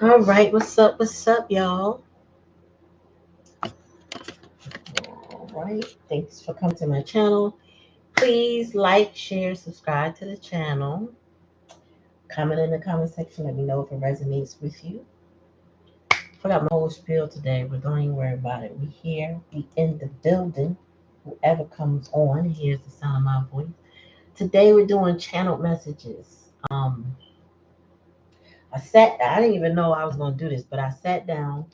All right, what's up, y'all? All right, thanks for coming to my channel. Please like, share, subscribe to the channel. Comment in the comment section. Let me know if it resonates with you. Forgot my whole spiel today, but don't even worry about it. We here, we in the building. Whoever comes on hears the sound of my voice. Today we're doing channeled messages. Um, I didn't even know I was gonna do this, but I sat down,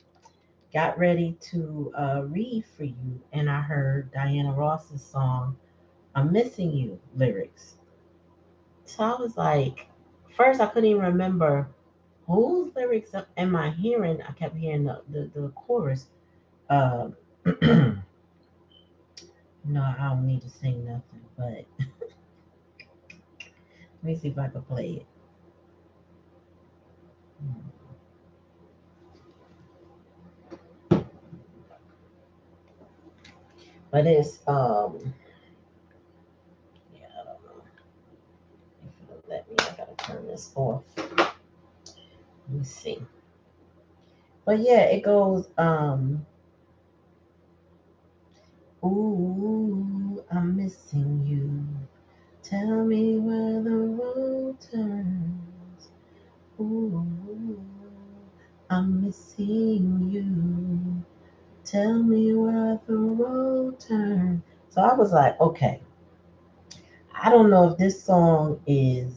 got ready to read for you, and I heard Diana Ross's song "I'm Missing You" lyrics. So I was like, first I couldn't even remember whose lyrics am I hearing. I kept hearing the chorus. Uh, no, I don't need to sing nothing, but let me see if I can play it. But it's yeah, I don't know if it'll let me. I gotta turn this off. Let me see. But yeah, it goes ooh, I'm missing you. Tell me where the road turns. Ooh, I'm missing you. Tell me where the road turns. So I was like, okay, I don't know if this song is,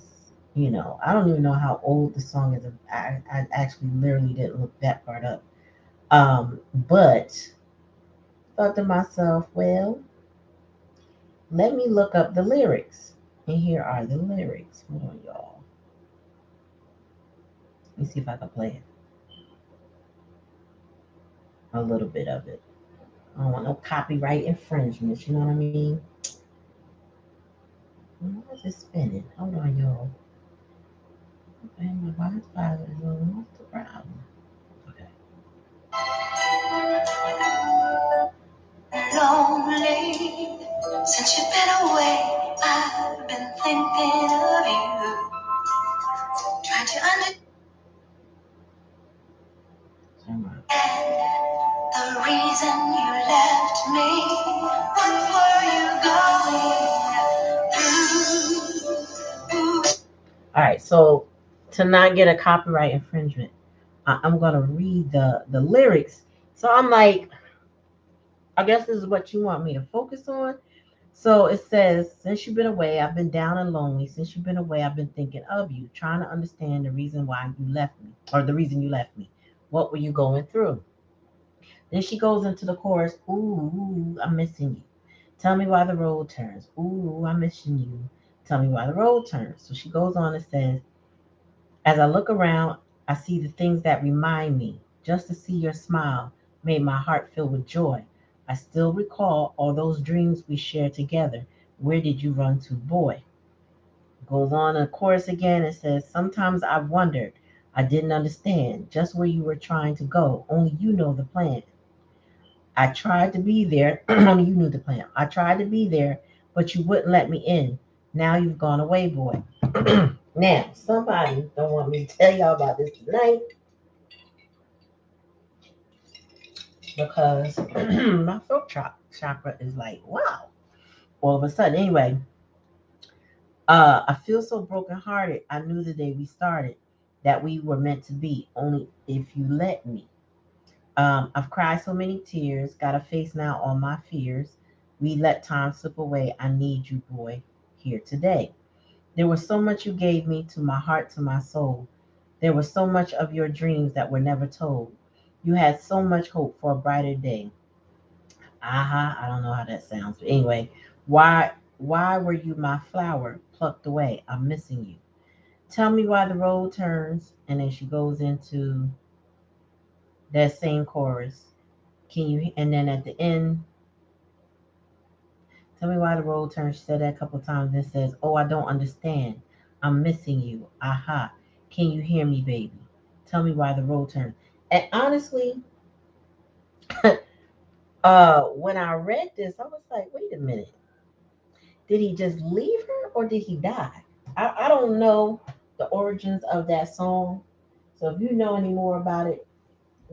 I don't even know how old the song is. I actually literally didn't look that part up. But thought to myself, well, let me look up the lyrics. And here are the lyrics. Hold on, y'all. Let me see if I can play it. A little bit of it. I don't want no copyright infringements, you know what I mean? Why is it spinning? Hold on, y'all. Okay, my Wi-Fi is on. What's the problem? Okay. Lonely since you've been away. I've been thinking of you. Trying to understand the reason you left me. What were you going through? All right, so to not get a copyright infringement, I'm gonna read the lyrics. So I'm like, I guess this is what you want me to focus on. So it says, since you've been away, I've been down and lonely. Since you've been away, I've been thinking of you, trying to understand the reason why you left me, or the reason you left me. What were you going through? Then she goes into the chorus, ooh, I'm missing you. Tell me why the road turns. Ooh, I'm missing you. Tell me why the road turns. So she goes on and says, as I look around, I see the things that remind me. Just to see your smile made my heart fill with joy. I still recall all those dreams we shared together. Where did you run to, boy? Goes on a chorus again and says, sometimes I wondered, I didn't understand just where you were trying to go. Only you know the plan. I tried to be there. Only you knew the plan. I tried to be there, but you wouldn't let me in. Now you've gone away, boy. Now, somebody don't want me to tell y'all about this tonight because my throat chakra is like, wow, all of a sudden. Anyway, I feel so brokenhearted. I knew the day we started that we were meant to be, only if you let me. I've cried so many tears, got to face now all my fears. We let time slip away. I need you, boy, here today. There was so much you gave me, to my heart, to my soul. There was so much of your dreams that were never told. You had so much hope for a brighter day. Aha, I don't know how that sounds. But anyway, why were you my flower plucked away? I'm missing you. Tell me why the road turns. And then she goes into that same chorus. Can you, and then at the end, tell me why the road turns. She said that a couple times and says, oh, I don't understand. I'm missing you. Aha. Can you hear me, baby? Tell me why the road turns. And honestly, when I read this, I was like, wait a minute. Did he just leave her or did he die? I don't know the origins of that song. So if you know any more about it,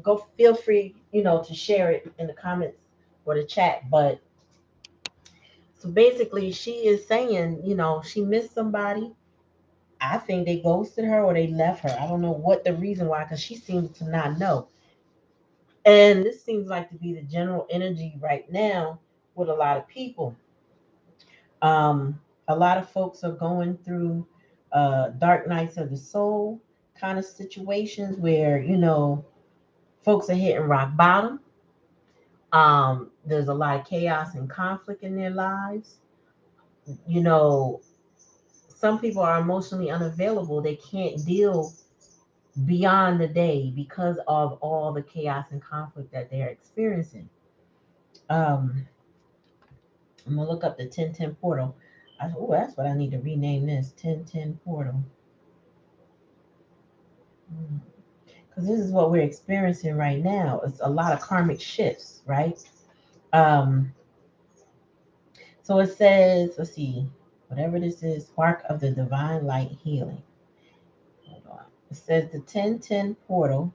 go feel free, to share it in the comments or the chat. But so basically, she is saying, she missed somebody. I think they ghosted her or they left her. I don't know what the reason why, because she seems to not know. And this seems like to be the general energy right now with a lot of people. A lot of folks are going through dark nights of the soul kind of situations where, folks are hitting rock bottom. There's a lot of chaos and conflict in their lives. You know, some people are emotionally unavailable. They can't deal beyond the day because of all the chaos and conflict that they're experiencing. Um, I'm gonna look up the 1010 portal. Oh, that's what I need to rename this 1010 portal. Because this is what we're experiencing right now. It's a lot of karmic shifts, right? Um, so it says, let's see, whatever this is, spark of the divine light healing. Hold on. It says the 1010 portal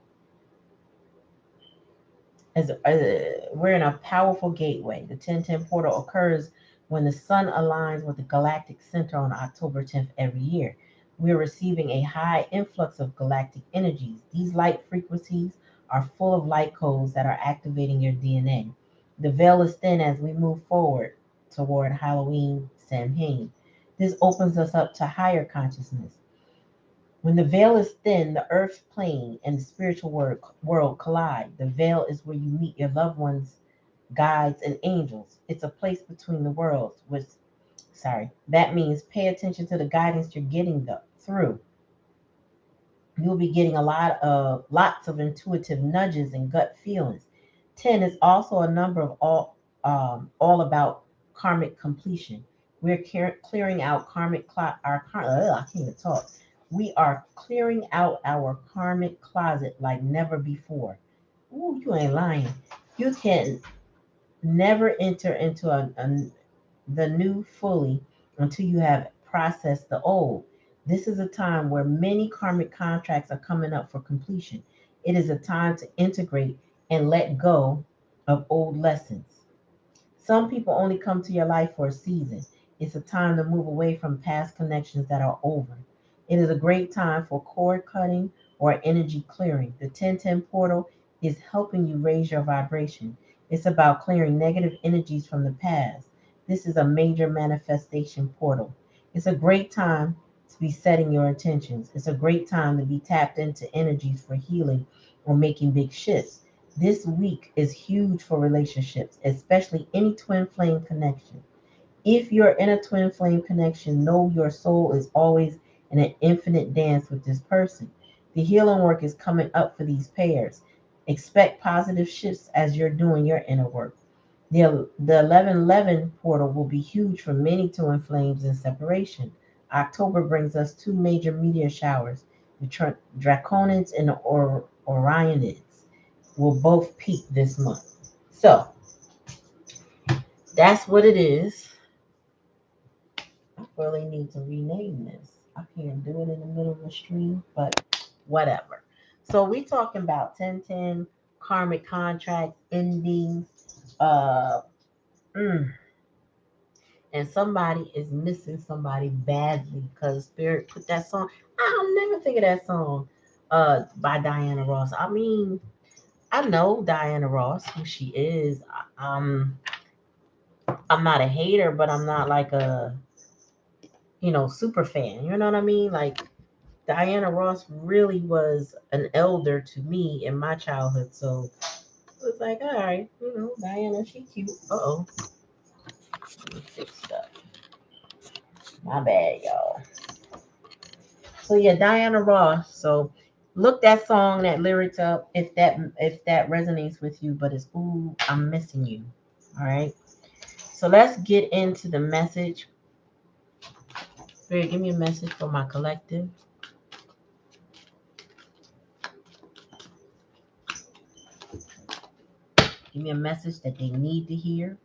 we're in a powerful gateway. The 1010 portal occurs when the sun aligns with the galactic center on October 10th every year. We're receiving a high influx of galactic energies. These light frequencies are full of light codes that are activating your DNA. The veil is thin as we move forward toward Halloween Samhain. This opens us up to higher consciousness. When the veil is thin, the earth plane and the spiritual world collide. The veil is where you meet your loved ones, guides, and angels. It's a place between the worlds. That means pay attention to the guidance you're getting through. You'll be getting lots of intuitive nudges and gut feelings. 10 is also a number of all about karmic completion. We're clearing out I can't even talk. We are clearing out our karmic closet like never before. Ooh, you ain't lying. You can never enter into the new fully until you have processed the old. This is a time where many karmic contracts are coming up for completion. It is a time to integrate and let go of old lessons. Some people only come to your life for a season. It's a time to move away from past connections that are over. It is a great time for cord cutting or energy clearing. The 1010 portal is helping you raise your vibration. It's about clearing negative energies from the past. This is a major manifestation portal. It's a great time to be setting your intentions. It's a great time to be tapped into energies for healing or making big shifts. This week is huge for relationships, especially any twin flame connection. If you're in a twin flame connection, know your soul is always in an infinite dance with this person. The healing work is coming up for these pairs. Expect positive shifts as you're doing your inner work. The 1111 portal will be huge for many twin flames in separation. October brings us two major meteor showers. The Draconids and the Orionids will both peak this month. So that's what it is. I really need to rename this. I can't do it in the middle of the stream, but whatever. So we talking about 1010 karmic contracts endings. Uh, mm, and somebody is missing somebody badly because Spirit put that song. I'll never think of that song by Diana Ross. I mean, I know Diana Ross, who she is. Um, I'm not a hater, but I'm not like a super fan. You know what I mean? Like Diana Ross really was an elder to me in my childhood. So it was like, all right, Diana, she cute. Uh-oh. Let me fix stuff. My bad, y'all. So yeah, Diana Ross. So look that song, that lyrics up if that resonates with you, but it's ooh, I'm missing you. All right. So let's get into the message. Spirit, give me a message for my collective. Give me a message that they need to hear.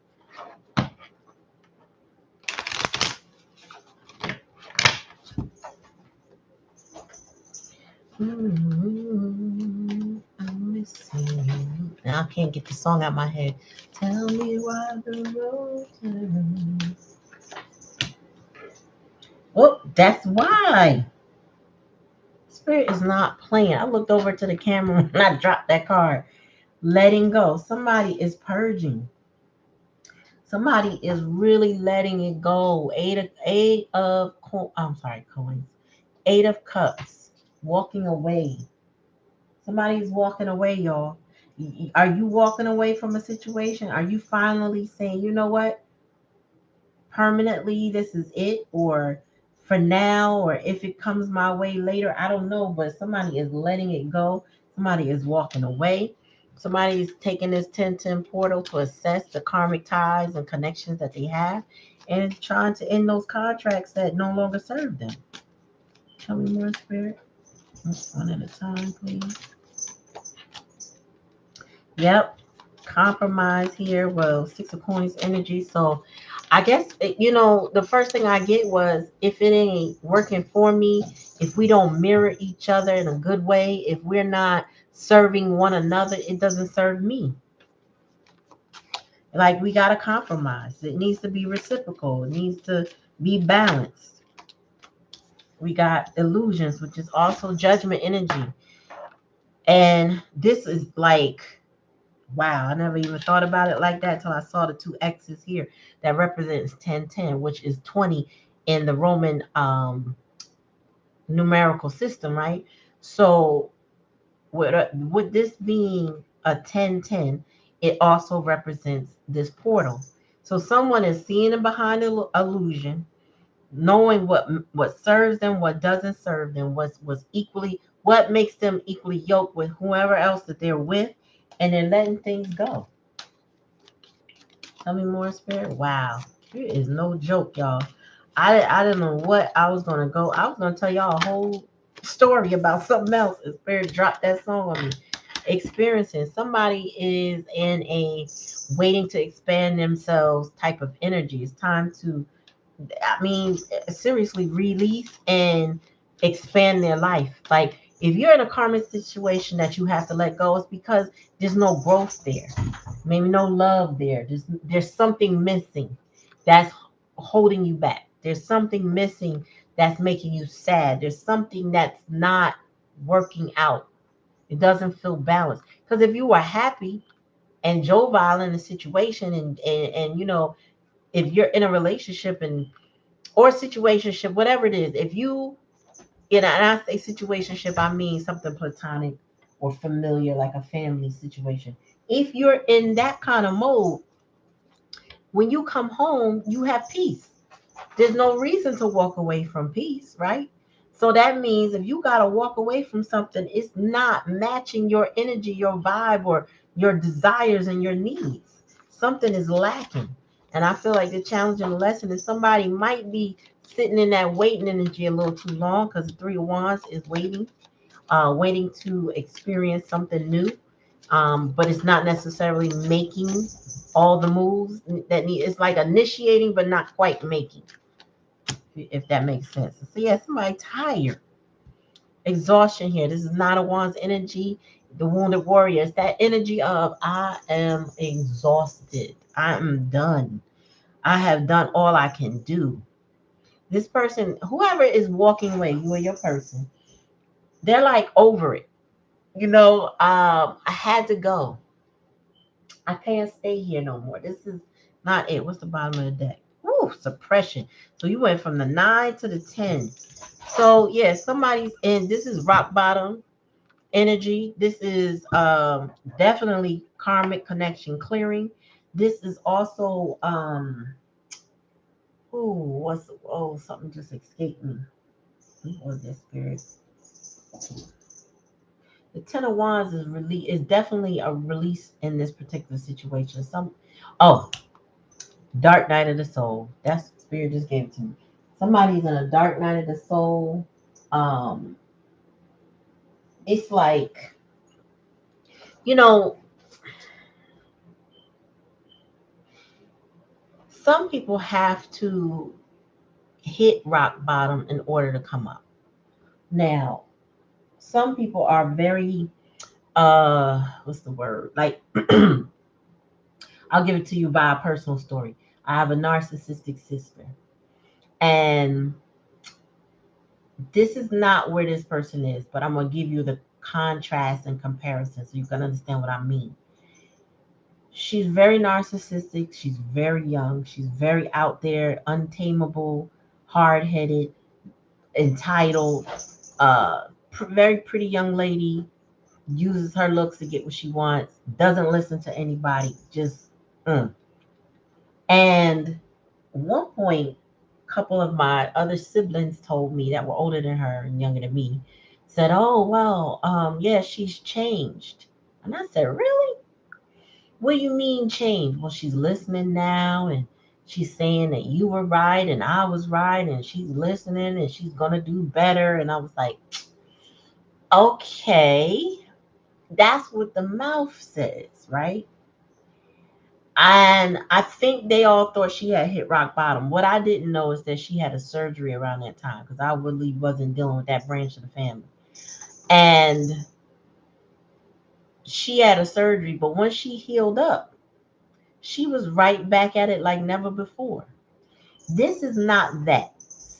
I'm missing you. Now I can't get the song out my head. Tell me why the road turns. Oh, that's why. Spirit is not playing. I looked over to the camera when I dropped that card. Letting go. Somebody is purging. Somebody is really letting it go. I'm sorry, coins. 8 of Cups. Walking away. Somebody's walking away, y'all. Are you walking away from a situation? Are you finally saying, you know what? Permanently, this is it? Or for now, or if it comes my way later, I don't know. But somebody is letting it go. Somebody is walking away. Somebody is taking this 1010 portal to assess the karmic ties and connections that they have and trying to end those contracts that no longer serve them. Tell me more, Spirit. One at a time, please. Yep. Compromise here. Well, 6 of Coins energy. So I guess, the first thing I get was if it ain't working for me, if we don't mirror each other in a good way, if we're not serving one another, it doesn't serve me. Like we got to compromise. It needs to be reciprocal. It needs to be balanced. We got illusions, which is also judgment energy. And this is like, wow, I never even thought about it like that till I saw the 2 X's here that represents 1010, which is 20 in the Roman numerical system, right? So with this being a 1010, it also represents this portal. So someone is seeing behind the illusion, knowing what serves them, what doesn't serve them, what makes them equally yoked with whoever else that they're with, and they're letting things go. Tell me more, Spirit. Wow. It is no joke, y'all. I didn't know what I was gonna go. I was gonna tell y'all a whole story about something else. And Spirit dropped that song on me. Experiencing somebody is in a waiting to expand themselves type of energy. It's time to, I mean, seriously, release and expand their life. Like if you're in a karmic situation that you have to let go, it's because there's no growth there. Maybe no love there. There's something missing that's holding you back. There's something missing that's making you sad. There's something that's not working out. It doesn't feel balanced. Because if you were happy and jovial in a situation and if you're in a relationship or situationship, whatever it is, if you, and I say situationship, I mean something platonic or familiar, like a family situation. If you're in that kind of mode, when you come home, you have peace. There's no reason to walk away from peace, right? So that means if you got to walk away from something, it's not matching your energy, your vibe, or your desires and your needs. Something is lacking. And I feel like the challenge and the lesson is somebody might be sitting in that waiting energy a little too long because the 3 of Wands is waiting to experience something new. But it's not necessarily making all the moves that need. It's like initiating, but not quite making, if that makes sense. So yeah, somebody tired, exhaustion here. This is not a Wands energy. The Wounded Warrior. It's that energy of I am exhausted. I am done. I have done all I can do. This person, whoever is walking away, you or your person, they're like over it. I had to go. I can't stay here no more. This is not it. What's the bottom of the deck? Ooh, suppression. So you went from the 9 to the 10. So yeah, somebody's in. This is rock bottom energy. This is definitely karmic connection clearing. This is also something just escaped me. What was that, Spirit? The 10 of Wands is definitely a release in this particular situation. Dark night of the soul. That's what Spirit just gave it to me. Somebody's in a dark night of the soul. Um, it's like, you know, some people have to hit rock bottom in order to come up. Now, some people are very what's the word? Like I'll give it to you by a personal story. I have a narcissistic sister. And this is not where this person is, but I'm gonna give you the contrast and comparison so you can understand what I mean. She's very narcissistic, she's very young, she's very out there, untamable, hard-headed, entitled, very pretty young lady, uses her looks to get what she wants, doesn't listen to anybody, just mm. And one point, a couple of my other siblings told me that were older than her and younger than me, said, "Oh well, yeah, she's changed." And I said, "Really? What do you mean changed?" Well, she's listening now, and she's saying that you were right and I was right, and she's listening and she's gonna do better. And I was like, okay, that's what the mouth says, right? And I think they all thought she had hit rock bottom. What I didn't know is that she had a surgery around that time because I really wasn't dealing with that branch of the family. And she had a surgery, but once she healed up, she was right back at it like never before. This is not that.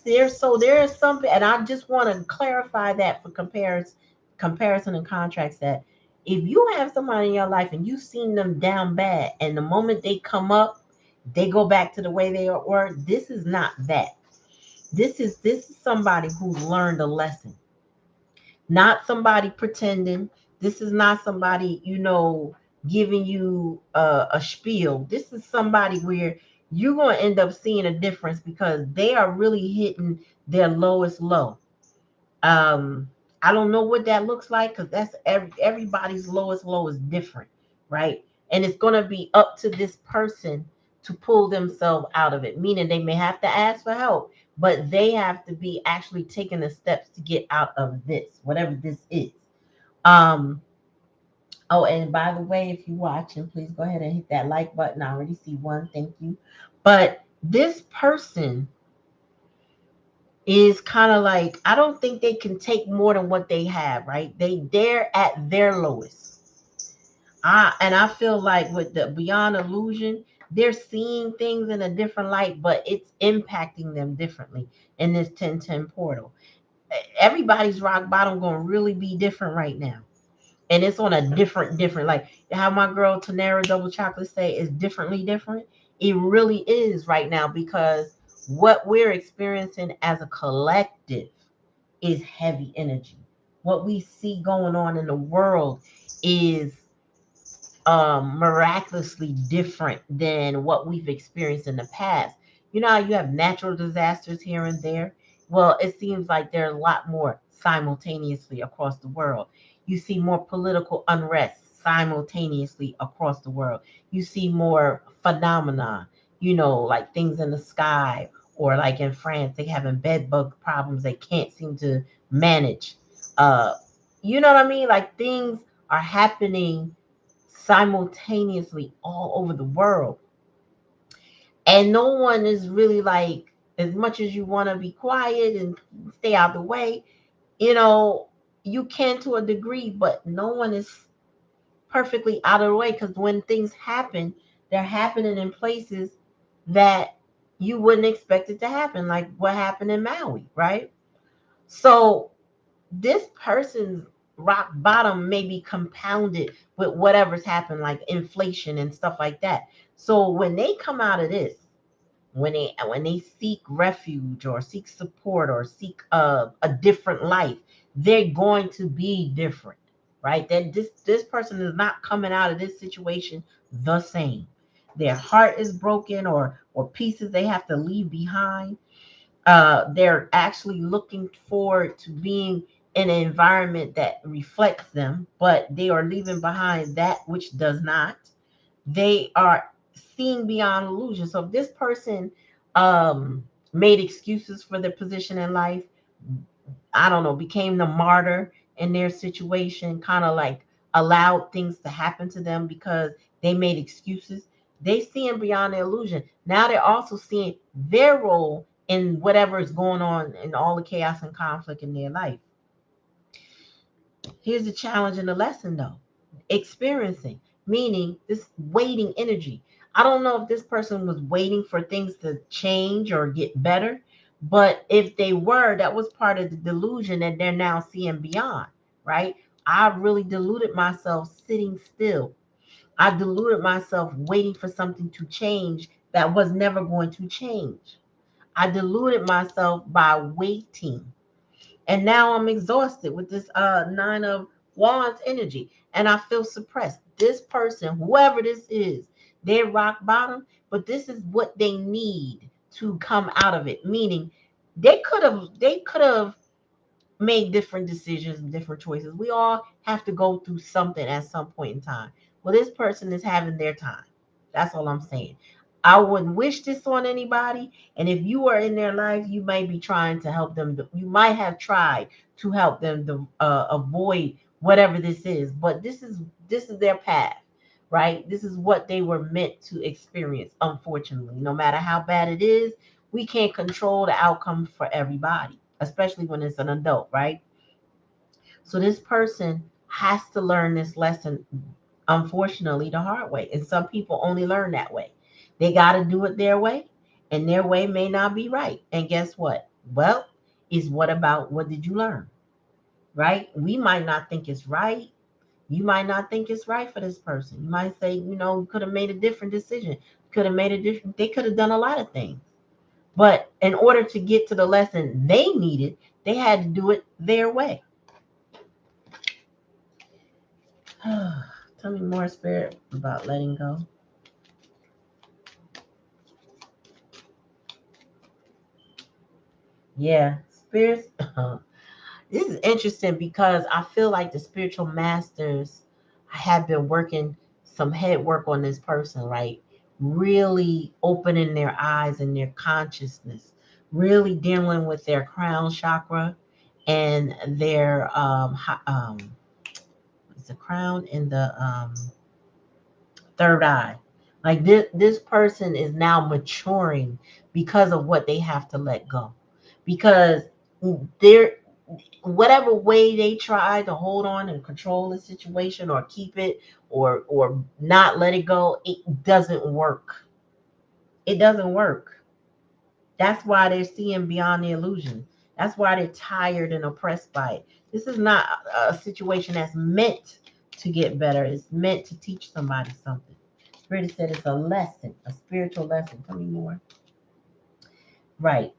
There is something, and I just want to clarify that for comparison and contracts that if you have somebody in your life and you've seen them down bad, and the moment they come up, they go back to the way they were. This is not that. This is somebody who's learned a lesson, not somebody pretending. This is not somebody, giving you a spiel. This is somebody where you're going to end up seeing a difference because they are really hitting their lowest low. um I don't know what that looks like because that's everybody's lowest low is different, right? And it's going to be up to this person to pull themselves out of it, meaning they may have to ask for help, but they have to be actually taking the steps to get out of this, whatever this is. um oh, and by the way, if you're watching, please go ahead and hit that like button. I already see one, thank you. But this person is kind of like, I don't think they can take more than what they have, right? They're at their lowest. I feel like with the beyond illusion, they're seeing things in a different light, but it's impacting them differently in this 1010 portal. Everybody's rock bottom gonna really be different right now. And it's on a different, like how my girl Tanera Double Chocolate say is differently different. It really is right now because what we're experiencing as a collective is heavy energy. What we see going on in the world is miraculously different than what we've experienced in the past. You know how you have natural disasters here and there? Well, it seems like there are a lot more simultaneously across the world. You see more political unrest simultaneously across the world. You see more phenomena, like things in the sky, or like in France, they having bed bug problems they can't seem to manage. Uh, you know what I mean? Like things are happening simultaneously all over the world. And no one is really like, as much as you want to be quiet and stay out the way, you know, you can to a degree, but no one is perfectly out of the way because when things happen, they're happening in places that you wouldn't expect it to happen, like what happened in Maui, right? So this person's rock bottom may be compounded with whatever's happened, like inflation and stuff like that. So when they come out of this, when they seek refuge or seek support or seek a different life, they're going to be different, right? That this person is not coming out of this situation the same. Their heart is broken, or pieces they have to leave behind. They're actually looking forward to being in an environment that reflects them, but they are leaving behind that which does not. They are seeing beyond illusion. So if this person made excuses for their position in life, I don't know, became the martyr in their situation, kind of like allowed things to happen to them because they made excuses. They seeing beyond the illusion. Now they're also seeing their role in whatever is going on in all the chaos and conflict in their life. Here's the challenge and the lesson though. Experiencing, meaning this waiting energy. I don't know if this person was waiting for things to change or get better, but if they were, that was part of the delusion that they're now seeing beyond, right? I really deluded myself sitting still. I deluded myself waiting for something to change that was never going to change. I deluded myself by waiting. And now I'm exhausted with this nine of wands energy. And I feel suppressed. This person, whoever this is, they're rock bottom, but this is what they need to come out of it. Meaning they could have make different decisions and different choices. We all have to go through something at some point in time. Well, this person is having their time. That's all I'm saying. I wouldn't wish this on anybody. And if you are in their life, you might be trying to help them. You might have tried to help them to avoid whatever this is. But this is their path, right? This is what they were meant to experience. Unfortunately, no matter how bad it is, we can't control the outcome for everybody, especially when it's an adult, right? So this person has to learn this lesson, unfortunately, the hard way. And some people only learn that way. They got to do it their way, and their way may not be right. And guess what? Well, is what did you learn? Right? We might not think it's right. You might not think it's right for this person. You might say, you could have made a different decision. Could have made a different, they could have done a lot of things. But in order to get to the lesson they needed, they had to do it their way. Tell me more, Spirit, about letting go. Yeah, spirits. This is interesting because I feel like the spiritual masters have been working some head work on this person, right? Really opening their eyes and their consciousness, really dealing with their crown chakra and their it's the crown and the third eye. Like this person is now maturing because of what they have to let go. Because they're whatever way they try to hold on and control the situation or keep it or not let it go, it doesn't work. It doesn't work. That's why they're seeing beyond the illusion. That's why they're tired and oppressed by it. This is not a situation that's meant to get better. It's meant to teach somebody something. Spirit said it's a lesson, a spiritual lesson. Tell me more. Right.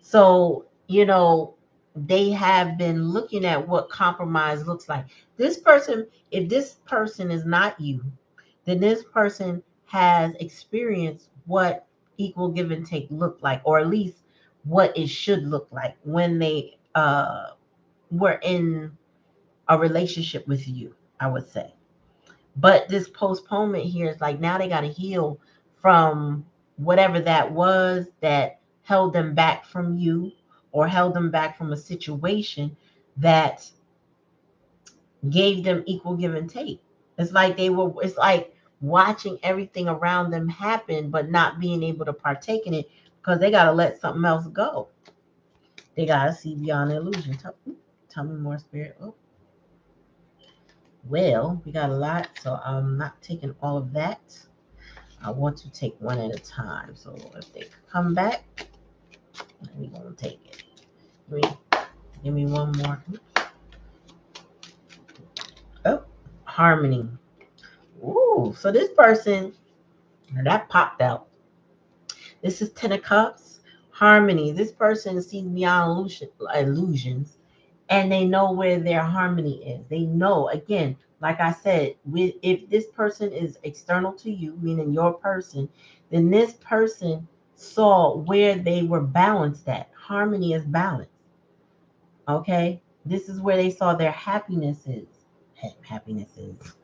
So, they have been looking at what compromise looks like. This person, if this person is not you, then this person has experienced what equal give and take look like, or at least what it should look like when they were in a relationship with you, I would say. But this postponement here is like now they got to heal from whatever that was that held them back from you or held them back from a situation that gave them equal give and take. It's like watching everything around them happen, but not being able to partake in it because they got to let something else go. They got to see beyond the illusion. Tell me more, Spirit. Oh, well, we got a lot, so I'm not taking all of that. I want to take one at a time. So if they come back, we're going to take it. Give me one more. Oh, harmony. Ooh, so this person, that popped out. This is Ten of Cups. Harmony. This person sees beyond illusions and they know where their harmony is. They know, again, like I said, if this person is external to you, meaning your person, then this person saw where they were balanced at. Harmony is balance. Okay? This is where they saw their happiness is. Happiness is.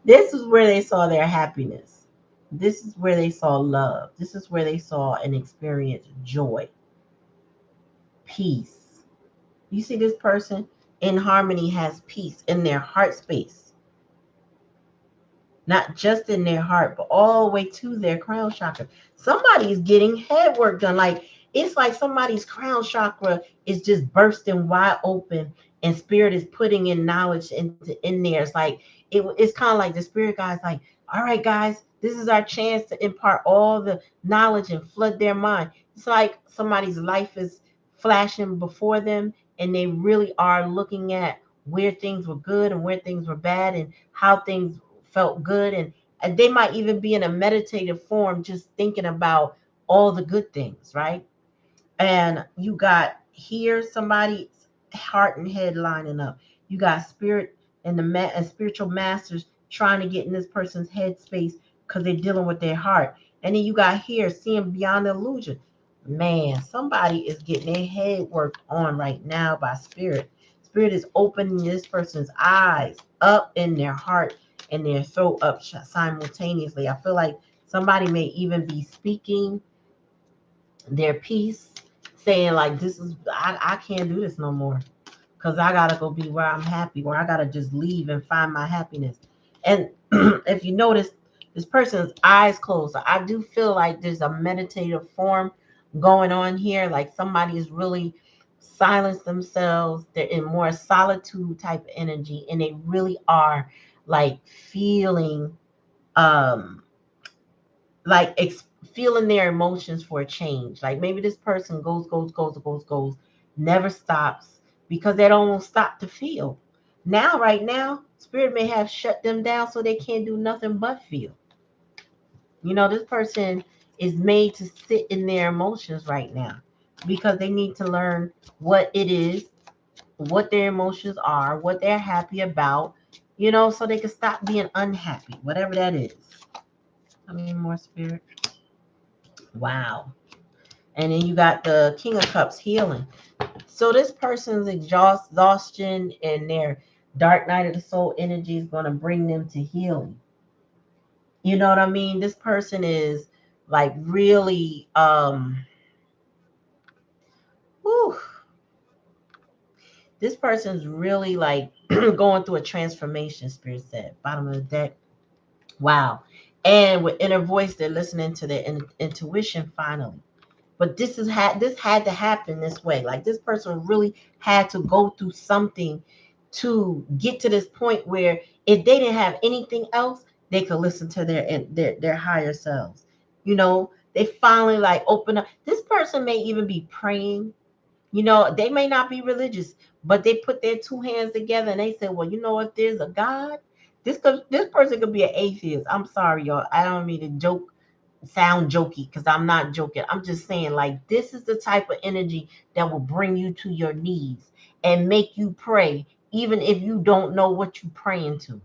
This is where they saw their happiness. This is where they saw love. This is where they saw and experienced joy, peace. You see, this person in harmony has peace in their heart space, not just in their heart, but all the way to their crown chakra. Somebody is getting head work done. Like It's like somebody's crown chakra is just bursting wide open, and spirit is putting in knowledge in there. It's like it's kind of like the spirit guys like, all right, guys, this is our chance to impart all the knowledge and flood their mind. It's like somebody's life is flashing before them, and they really are looking at where things were good and where things were bad, and how things felt good, and they might even be in a meditative form just thinking about all the good things, right? And you got here somebody's heart and head lining up. You got spirit and and spiritual masters trying to get in this person's head space because they're dealing with their heart. And then you got here seeing beyond the illusion. Man, somebody is getting their head worked on right now by spirit. Spirit is opening this person's eyes up in their heart and their throat up simultaneously. I feel like somebody may even be speaking their peace, saying like, this is I can't do this no more, because I gotta go be where I'm happy, where I gotta just leave and find my happiness. And if you notice, this person's eyes closed. So I do feel like there's a meditative form going on here, like somebody is really silenced themselves. They're in more solitude type energy, and they really are like feeling um like feeling their emotions for a change. Like maybe this person goes, never stops because they don't stop to feel. Now, right now, spirit may have shut them down so they can't do nothing but feel. This person is made to sit in their emotions right now because they need to learn what it is, what their emotions are, what they're happy about, so they can stop being unhappy, whatever that is. I mean, more spirit. Wow. And then you got the King of Cups healing. So this person's exhaustion and their dark night of the soul energy is going to bring them to healing. You know what I mean? This person is like really whew, this person's really like going through a transformation, spirit said. Bottom of the deck. Wow. And with inner voice, they're listening to their intuition finally. But this had to happen this way. Like this person really had to go through something to get to this point where if they didn't have anything else, they could listen to their higher selves. They finally like open up. This person may even be praying. They may not be religious, but they put their two hands together and they say, well, if there's a God, this person could be an atheist. I'm sorry, y'all. I don't mean to sound jokey, because I'm not joking. I'm just saying, like, this is the type of energy that will bring you to your knees and make you pray, even if you don't know what you're praying to.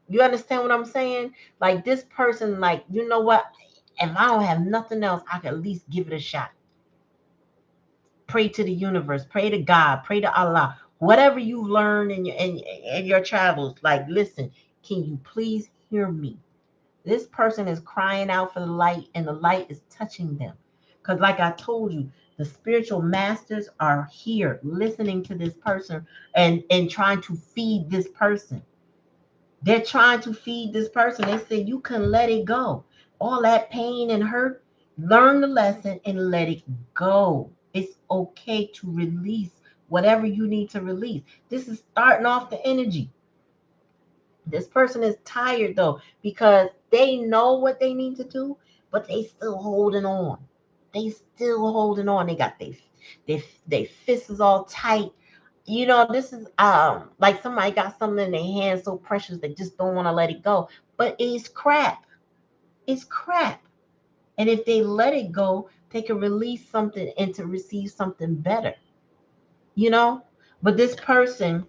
You understand what I'm saying? Like, this person, like, you know what? If I don't have nothing else, I can at least give it a shot. Pray to the universe, pray to God, pray to Allah. Whatever you've learned in your travels, like, listen, can you please hear me? This person is crying out for the light, and the light is touching them. Because, like I told you, the spiritual masters are here listening to this person and trying to feed this person. They're trying to feed this person. They say, you can let it go. All that pain and hurt, learn the lesson and let it go. It's okay to release whatever you need to release. This is starting off the energy. This person is tired though, because they know what they need to do, but they still holding on. They still holding on. They got they fists is all tight. This is like somebody got something in their hand so precious they just don't want to let it go. But it's crap. It's crap. And if they let it go, they can release something and to receive something better. You know? But this person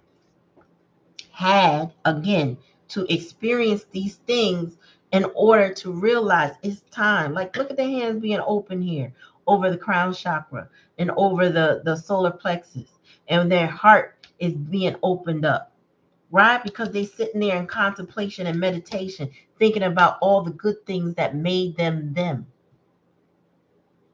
had again to experience these things in order to realize it's time. Like, look at their hands being open here over the crown chakra and over the solar plexus, and their heart is being opened up, right? Because they're sitting there in contemplation and meditation, thinking about all the good things that made them them.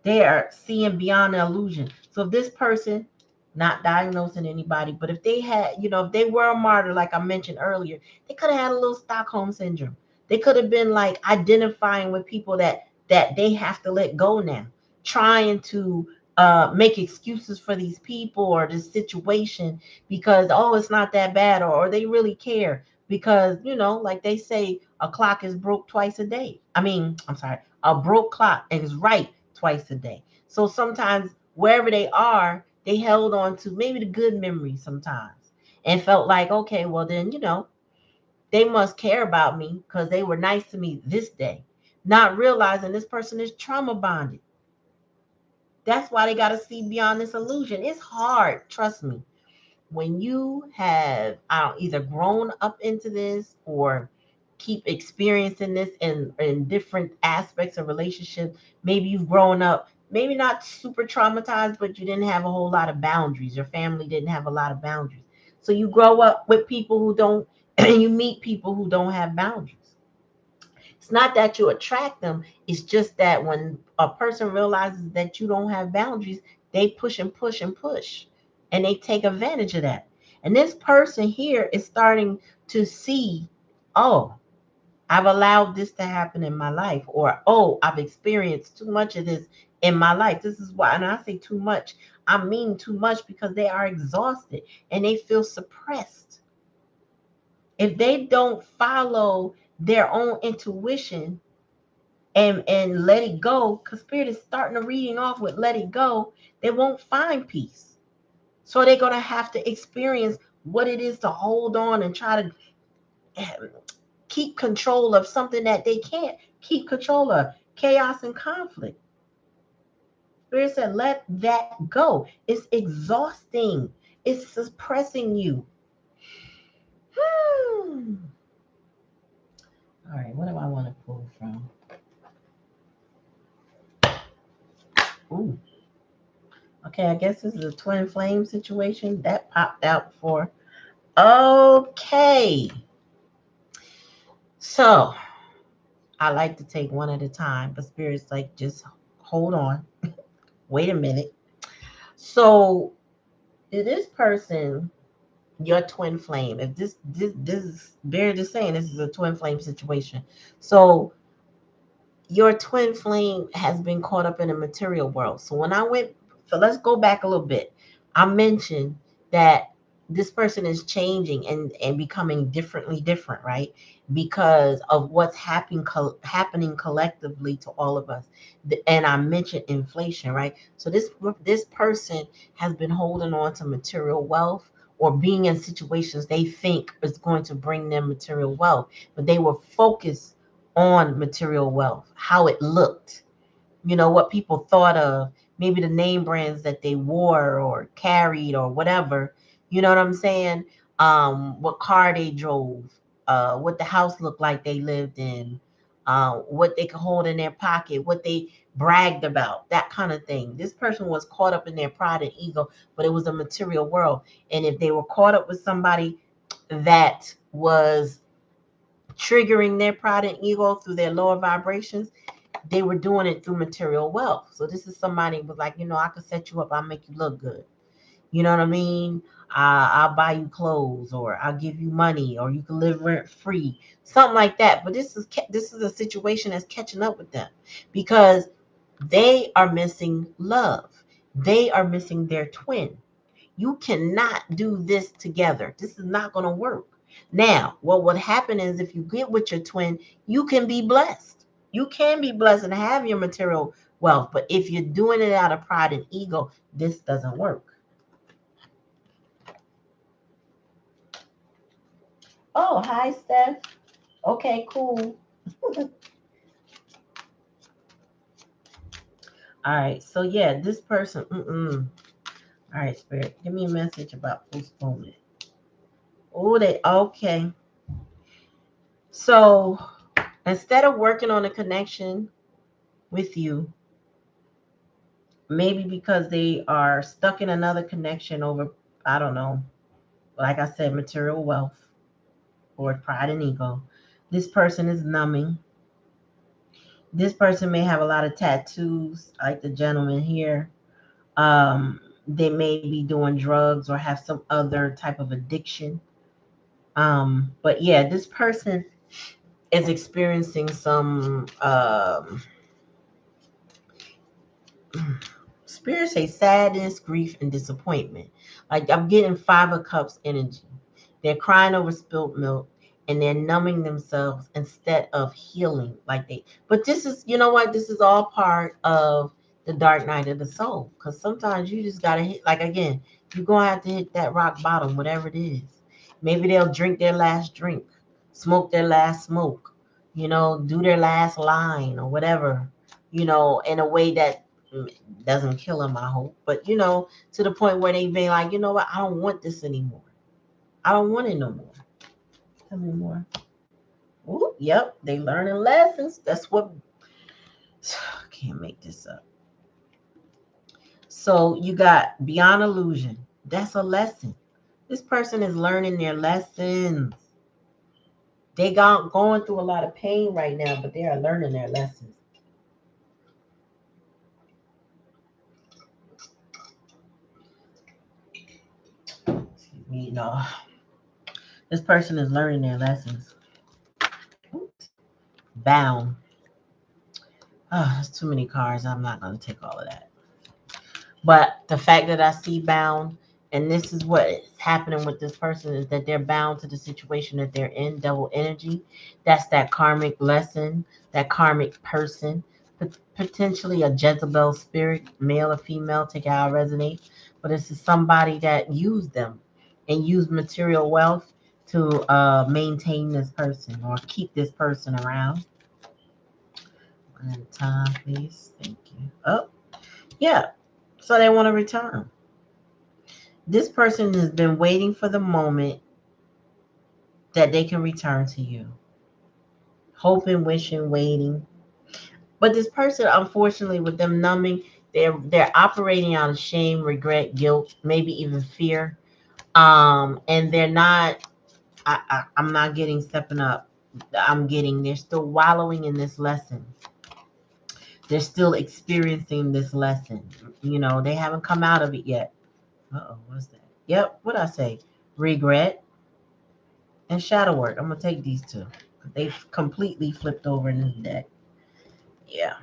They are seeing beyond the illusion. So if this person, not diagnosing anybody, but if they had, if they were a martyr, like I mentioned earlier, they could have had a little Stockholm syndrome. They could have been like identifying with people that they have to let go now, trying to make excuses for these people or this situation because, oh, it's not that bad, or they really care because, like they say, a clock is broke twice a day. I mean, I'm sorry, a broke clock is right twice a day. So sometimes wherever they are, they held on to maybe the good memories sometimes and felt like, okay, well then, they must care about me because they were nice to me this day, not realizing this person is trauma bonded. That's why they got to see beyond this illusion. It's hard, trust me. When you have either grown up into this or keep experiencing this in different aspects of relationships, maybe you've grown up, maybe not super traumatized, but you didn't have a whole lot of boundaries. Your family didn't have a lot of boundaries. So you grow up with people who don't, and you meet people who don't have boundaries. It's not that you attract them. It's just that when a person realizes that you don't have boundaries, they push and push and push. And they take advantage of that. And this person here is starting to see, oh, I've allowed this to happen in my life. Or, oh, I've experienced too much of this in my life. This is why, and I say too much, I mean too much because they are exhausted and they feel suppressed. If they don't follow their own intuition, and let it go, because spirit is starting the reading off with let it go, they won't find peace. So they're going to have to experience what it is to hold on and try to keep control of something that they can't keep control of. Chaos and conflict. Spirit said let that go. It's exhausting. It's suppressing you. All right, what do I want to pull from? Ooh. Okay, I guess this is a twin flame situation that popped out before. Okay. So I like to take one at a time, but spirit's like, just hold on. Wait a minute. So this person, your twin flame, if this is Spirit is saying this is a twin flame situation. So your twin flame has been caught up in a material world. So let's go back a little bit. I mentioned that this person is changing and becoming different, right? Because of what's happening collectively to all of us. And I mentioned inflation, right? So this person has been holding on to material wealth or being in situations they think is going to bring them material wealth, but they were focused on material wealth, how it looked, what people thought of, maybe the name brands that they wore or carried or whatever, you know what I'm saying? What car they drove, what the house looked like they lived in, what they could hold in their pocket, what they bragged about, that kind of thing. This person was caught up in their pride and ego, but it was a material world. And if they were caught up with somebody that was triggering their pride and ego through their lower vibrations, they were doing it through material wealth. So this is somebody who was like, I could set you up, I'll make you look good. You know what I mean? I'll buy you clothes, or I'll give you money, or you can live rent free, something like that. But this is a situation that's catching up with them because they are missing love. They are missing their twin. You cannot do this together. This is not going to work. Now, what would happen is if you get with your twin, you can be blessed. You can be blessed and have your material wealth. But if you're doing it out of pride and ego, this doesn't work. Oh, hi, Steph. Okay, cool. All right. So, yeah, this person. All right, Spirit. Give me a message about postponement. Oh, okay. So, instead of working on a connection with you, maybe because they are stuck in another connection over, I don't know, like I said, material wealth or pride and ego. This person is numbing. This person may have a lot of tattoos, like the gentleman here. They may be doing drugs or have some other type of addiction. But yeah, this person is experiencing some Spirit say sadness, grief, and disappointment. Like I'm getting Five of Cups energy. They're crying over spilt milk and they're numbing themselves instead of healing like they. But this is, you know what? This is all part of the dark night of the soul. Because sometimes you just gotta hit. Like again, you're gonna have to hit that rock bottom, whatever it is. Maybe they'll drink their last drink, smoke their last smoke, do their last line or whatever, in a way that doesn't kill them, I hope. But to the point where they be like, you know what, I don't want this anymore. I don't want it no more. Tell me more. Ooh, yep, they learning lessons. That's what can't make this up. So you got beyond illusion. That's a lesson. This person is learning their lessons. They got going through a lot of pain right now, but they are learning their lessons. Excuse me, no. This person is learning their lessons. Oops. Bound. Oh, there's too many cards. I'm not going to take all of that. But the fact that I see bound, and this is what is happening with this person, is that they're bound to the situation that they're in, double energy. That's that karmic lesson, that karmic person, potentially a Jezebel spirit, male or female, take it how it resonates. But this is somebody that used them and used material wealth to maintain this person or keep this person around. One at a time, please. Thank you. Oh, yeah. So they want to return. This person has been waiting for the moment that they can return to you. Hoping, wishing, waiting. But this person, unfortunately, with them numbing, they're operating out of shame, regret, guilt, maybe even fear. And they're not. I'm not getting stepping up. They're still wallowing in this lesson. They're still experiencing this lesson. They haven't come out of it yet. Uh-oh, what's that? Yep, what I say? Regret and shadow work. I'm gonna take these two. They've completely flipped over in this deck. Yeah.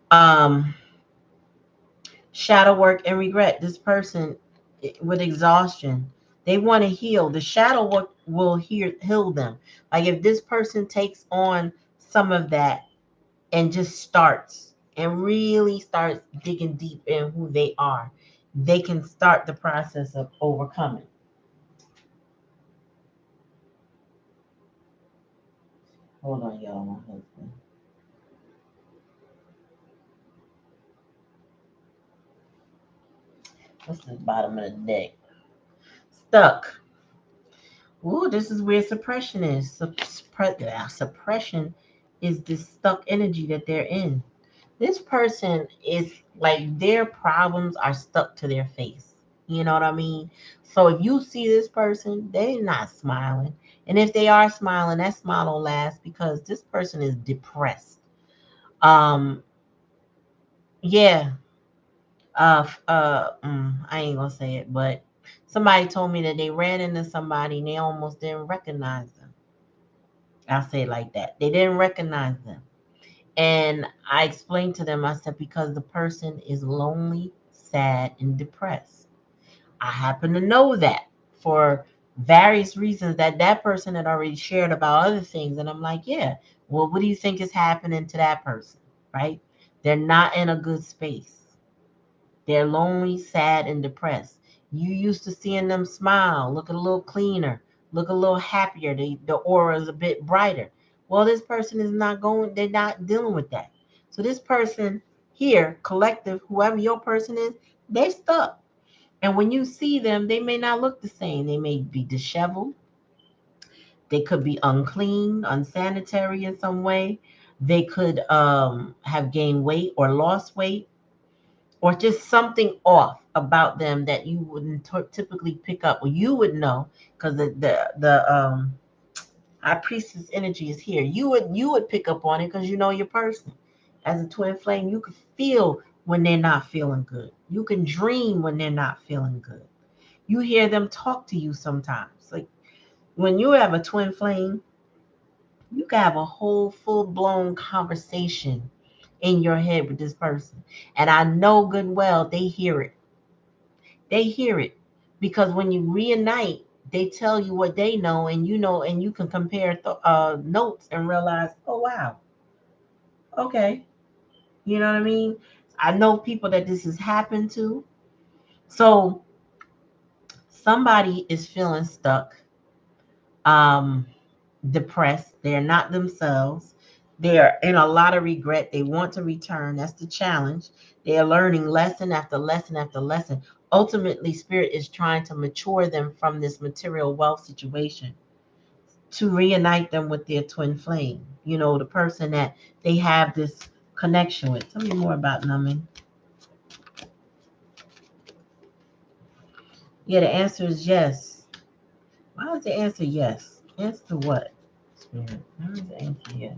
Um, Shadow work and regret. This person with exhaustion, they want to heal. The shadow work will heal them. Like if this person takes on some of that and just starts and really starts digging deep in who they are, they can start the process of overcoming. Hold on, y'all. My husband. What's the bottom of the deck? Stuck. Ooh, this is where suppression is. Suppression is this stuck energy that they're in. This person is like their problems are stuck to their face. You know what I mean? So if you see this person, they're not smiling. And if they are smiling, that smile don't last because this person is depressed. Um, yeah. I ain't gonna say it, but somebody told me that they ran into somebody and they almost didn't recognize them. I'll say it like that. They didn't recognize them. And I explained to them, I said, because the person is lonely, sad, and depressed. I happen to know that for various reasons that person had already shared about other things. And I'm like, yeah, well, what do you think is happening to that person? Right? They're not in a good space. They're lonely, sad, and depressed. You used to seeing them smile, look a little cleaner, look a little happier. The aura is a bit brighter. Well, this person is not going, they're not dealing with that. So this person here, collective, whoever your person is, they're stuck. And when you see them, they may not look the same. They may be disheveled. They could be unclean, unsanitary in some way. They could have gained weight or lost weight or just something off about them that you wouldn't typically pick up, or you would know because the high priestess energy is here. You would pick up on it because you know your person. As a twin flame, you can feel when they're not feeling good. You can dream when they're not feeling good. You hear them talk to you sometimes. Like when you have a twin flame, you can have a whole full blown conversation in your head with this person. And I know good and well they hear it. They hear it because when you reunite, they tell you what they know, and you can compare notes and realize, oh wow, okay, you know what I mean. I know people that this has happened to. So somebody is feeling stuck, um, depressed. They're not themselves. They're in a lot of regret. They want to return. That's the challenge. They are learning lesson after lesson after lesson. Ultimately, spirit is trying to mature them from this material wealth situation to reunite them with their twin flame. You know, the person that they have this connection with. Tell me more about numbing. Yeah, the answer is yes. Why is the answer yes? Answer what? Spirit. Why is the answer yes?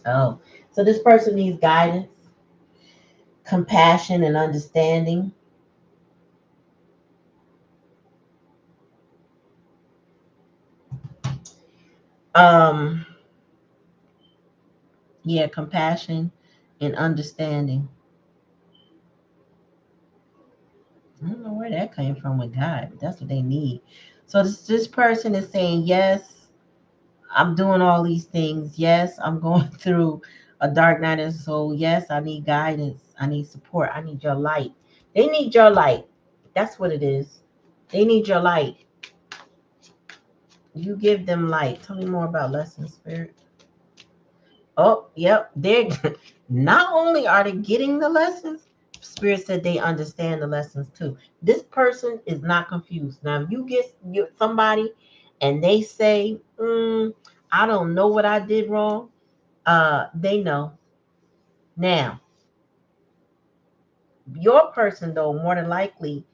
Oh, so this person needs guidance, compassion, and understanding. Um, yeah, compassion and understanding. I don't know where that came from with God, but that's what they need. So this person is saying, yes, I'm doing all these things. Yes, I'm going through a dark night of the soul. Yes, I need guidance. I need support. I need your light. They need your light. That's what it is. They need your light. You give them light. Tell me more about lesson spirit. Oh, yep. They're not only are they getting the lessons, spirit said they understand the lessons too. This person is not confused. Now, if you somebody and they say, I don't know what I did wrong, they know. Now, your person though, more than likely,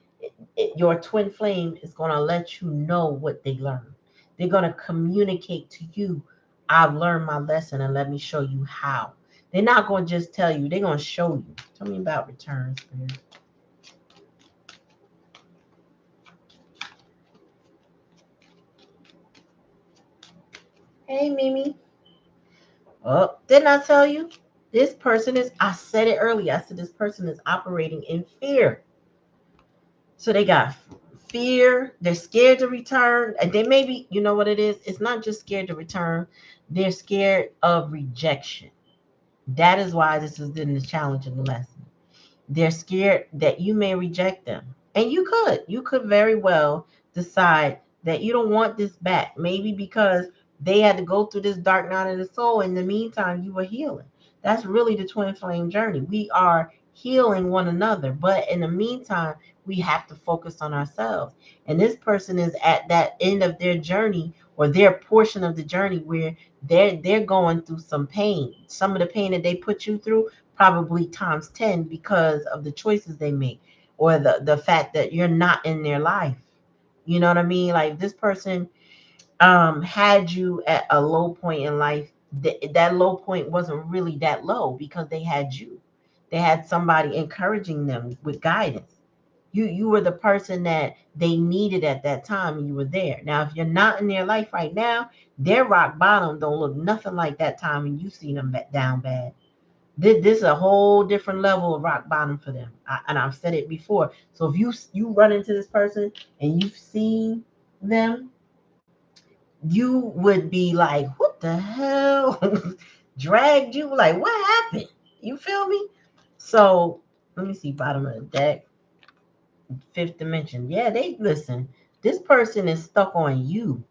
your twin flame is going to let you know what they learned. They're going to communicate to you, I've learned my lesson and let me show you how. They're not going to just tell you, they're going to show you. Tell me about return spirit. Hey, Mimi. Oh, didn't I tell you? This person is, I said it earlier. I said this person is operating in fear. So they got fear. They're scared to return. And they maybe, you know what it is? It's not just scared to return. They're scared of rejection. That is why this is in the challenge of the lesson. They're scared that you may reject them. And you could very well decide that you don't want this back. Maybe because they had to go through this dark night of the soul. In the meantime, you were healing. That's really the twin flame journey. We are healing one another. But in the meantime, we have to focus on ourselves. And this person is at that end of their journey or their portion of the journey where they're going through some pain. Some of the pain that they put you through probably times 10 because of the choices they make or the fact that you're not in their life. You know what I mean? Like this person had you at a low point in life. That low point wasn't really that low because they had you. They had somebody encouraging them with guidance. You were the person that they needed at that time and you were there. Now if you're not in their life right now, their rock bottom don't look nothing like that time and you see them down bad. This is a whole different level of rock bottom for them. And I've said it before. So if you run into this person and you've seen them, you would be like, what the hell? Dragged you? Like, what happened? You feel me? So let me see, bottom of the deck, fifth dimension. Yeah, they listen. This person is stuck on you.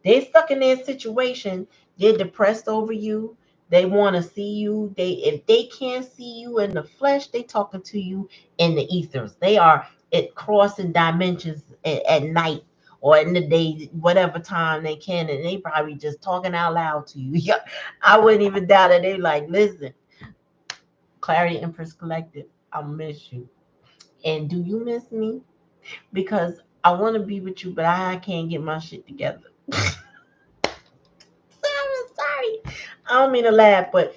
They're stuck in their situation. They're depressed over you. They want to see you. They if they can't see you in the flesh, they talking to you in the ethers. They are at crossing dimensions at night or in the day, whatever time they can, and they probably just talking out loud to you. Yeah, I wouldn't even doubt it. They like, listen, Clarity Empress Collective, I miss you. And do you miss me? Because I want to be with you, but I can't get my shit together. Sorry. I don't mean to laugh, but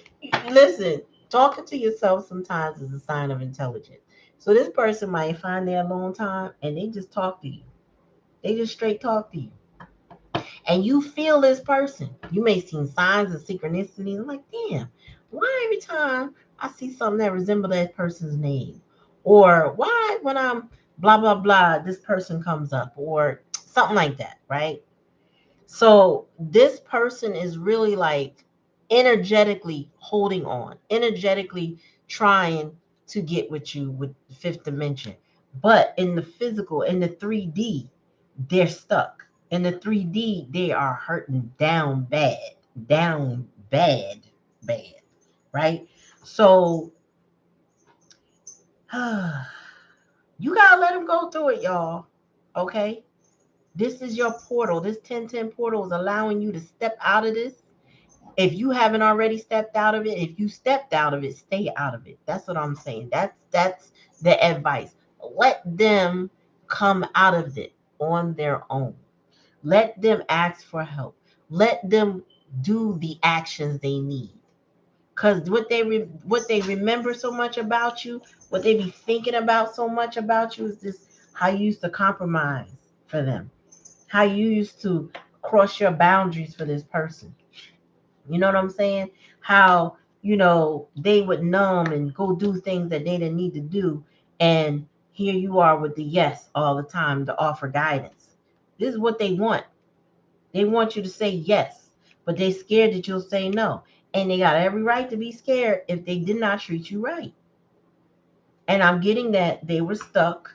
listen, talking to yourself sometimes is a sign of intelligence. So this person might find their alone time and they just talk to you. They just straight talk to you. and you feel this person. You may see signs of synchronicity. I'm like, damn, why every time I see something that resembles that person's name? Or why when I'm blah blah blah, this person comes up, or something like that, right? So this person is really like energetically holding on, energetically trying to get with you with the fifth dimension. But in the physical, in the 3D, they're stuck. In the 3D, they are hurting down bad, bad, right? So you gotta let them go through it, y'all. Okay? This is your portal. This 1010 portal is allowing you to step out of this. If you haven't already stepped out of it, if you stepped out of it, stay out of it. That's what I'm saying. That's the advice. Let them come out of it on their own. Let them ask for help. Let them do the actions they need. Cause what they remember so much about you, what they be thinking about so much about you is this: how you used to compromise for them, how you used to cross your boundaries for this person. You know what I'm saying? How, they would numb and go do things that they didn't need to do. And here you are with the yes all the time to offer guidance. This is what they want. They want you to say yes, but they scared that you'll say no. And they got every right to be scared if they did not treat you right. And I'm getting that they were stuck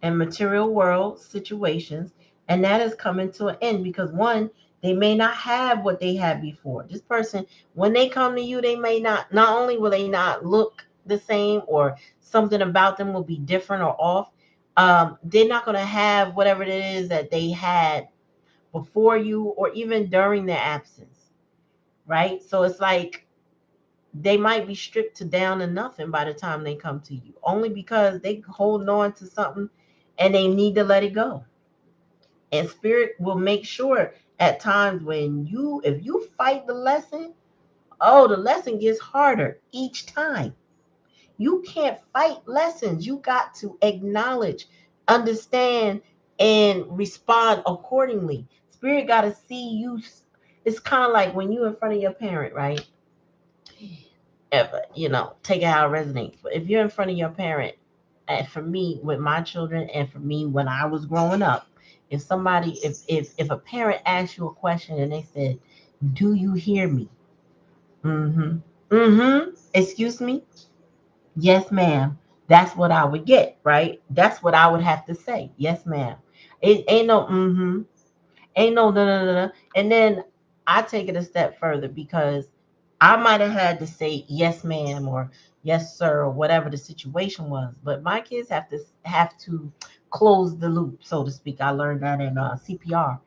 and material world situations, and that is coming to an end because one, they may not have what they had before. This person, when they come to you, they may not only will they not look the same, or something about them will be different or off. They're not going to have whatever it is that they had before you or even during their absence, right? So it's like they might be stripped to down to nothing by the time they come to you, only because they holding on to something and they need to let it go. And spirit will make sure at times when if you fight the lesson, oh, the lesson gets harder each time. You can't fight lessons. You got to acknowledge, understand, and respond accordingly. Spirit got to see you. It's kind of like when you're in front of your parent, right? Take it how it resonates. But if you're in front of your parent, and for me with my children, and for me when I was growing up, if a parent asks you a question and they said, "Do you hear me?" Mm-hmm. Mm-hmm. Excuse me? Yes, ma'am. That's what I would get, right? That's what I would have to say. Yes, ma'am. It ain't no mm-hmm. Ain't no no no no no. And then I take it a step further because I might have had to say yes, ma'am, or yes, sir, or whatever the situation was. But my kids have to close the loop, so to speak. I learned that in CPR.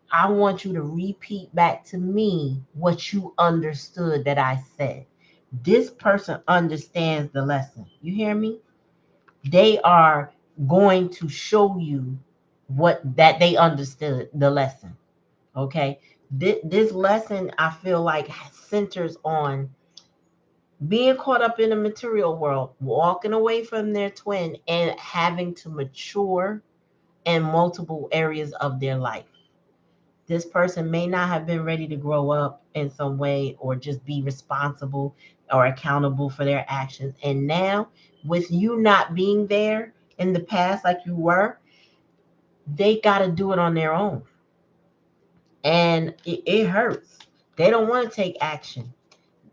I want you to repeat back to me what you understood that I said. This person understands the lesson. You hear me? They are going to show you what that they understood the lesson. Okay. This lesson, I feel like, centers on being caught up in the material world, walking away from their twin, and having to mature in multiple areas of their life. This person may not have been ready to grow up in some way or just be responsible or accountable for their actions. And now, with you not being there in the past like you were, they got to do it on their own. And it hurts. They don't want to take action.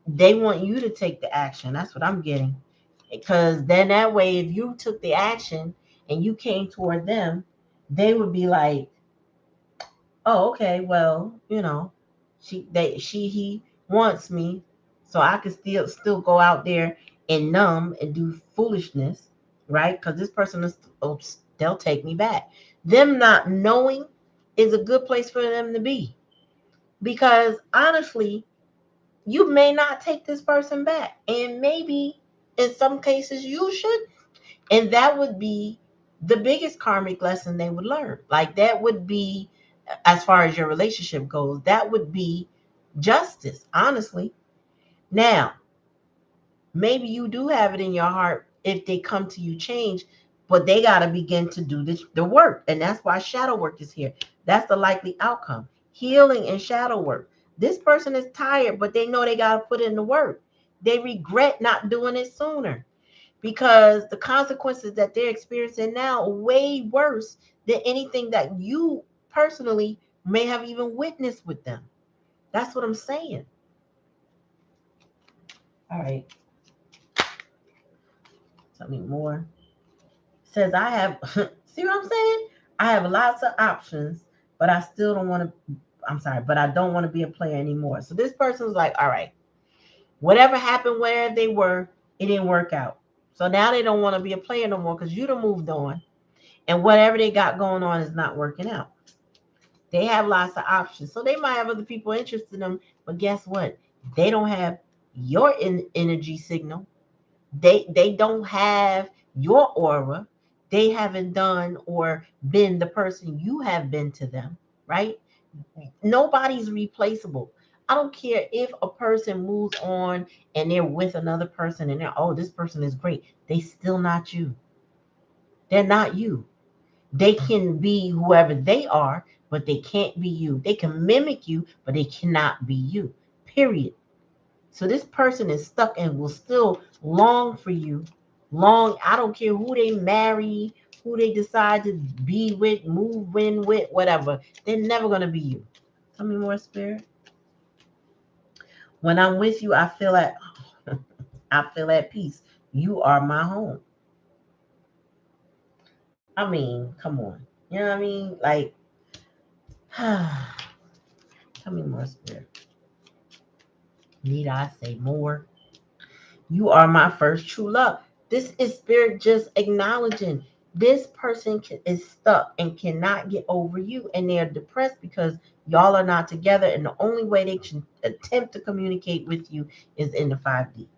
They want you to take the action. That's what I'm getting. Because then that way, if you took the action and you came toward them, they would be like, oh, okay, well, he wants me, so I can still go out there and numb and do foolishness, right? Because this person is, they'll take me back. Them not knowing is a good place for them to be, because honestly, you may not take this person back, and maybe in some cases you should, and that would be the biggest karmic lesson they would learn. Like, that would be, as far as your relationship goes, that would be justice, honestly. Now, maybe you do have it in your heart, if they come to you change, but they got to begin to do the work. And that's why shadow work is here. That's the likely outcome. Healing and shadow work. This person is tired, but they know they got to put in the work. They regret not doing it sooner because the consequences that they're experiencing now are way worse than anything that you personally may have even witnessed with them. That's what I'm saying. All right. Tell me more. Says I have, see what I'm saying? I have lots of options, but I still don't want to, I'm sorry, but I don't want to be a player anymore. So this person's like, all right, whatever happened where they were, it didn't work out. So now they don't want to be a player no more because you done moved on. And whatever they got going on is not working out. They have lots of options. So they might have other people interested in them, but guess what? They don't have your energy signal. They don't have your aura. They haven't done or been the person you have been to them, right? Nobody's replaceable. I don't care if a person moves on and they're with another person and they're, oh, this person is great. They still not you. They're not you. They can be whoever they are, but they can't be you. They can mimic you, but they cannot be you. Period. So this person is stuck and will still long for you. Long, I don't care who they marry, who they decide to be with, move in with, whatever. They're never going to be you. Tell me more, Spirit. When I'm with you, I feel at I feel at peace. You are my home. I mean, come on. You know what I mean? Like, tell me more, Spirit. Need I say more? You are my first true love. This is Spirit just acknowledging this person is stuck and cannot get over you, and they're depressed because y'all are not together, and the only way they can attempt to communicate with you is in the 5D.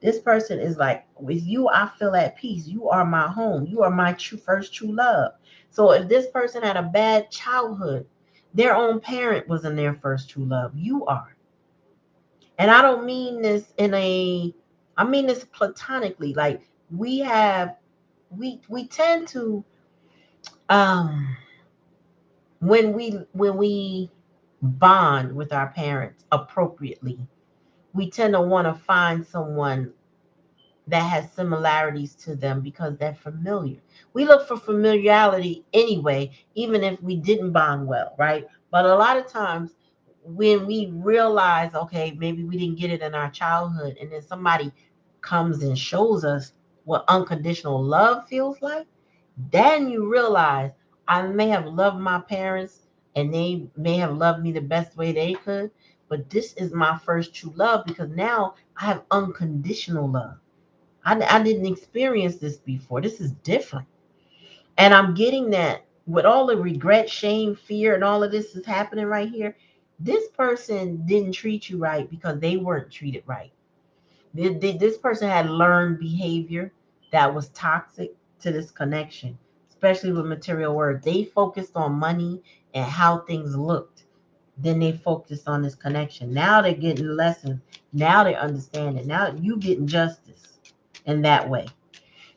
This person is like, with you, I feel at peace. You are my home. You are my first true love. So if this person had a bad childhood, their own parent was in their first true love. You are. And I don't mean this in a, I mean this platonically. Like we tend to um when we bond with our parents appropriately, we tend to want to find someone that has similarities to them because they're familiar. We look for familiarity anyway, even if we didn't bond well, right? But a lot of times when we realize, okay, maybe we didn't get it in our childhood, and then somebody comes and shows us what unconditional love feels like, then you realize I may have loved my parents and they may have loved me the best way they could, but this is my first true love because now I have unconditional love. I didn't experience this before. This is different. And I'm getting that with all the regret, shame, fear, and all of this is happening right here. This person didn't treat you right because they weren't treated right. This person had learned behavior that was toxic to this connection, especially with material words. They focused on money and how things looked. Then they focused on this connection. Now they're getting lessons. Now they understand it. Now you getting justice in that way.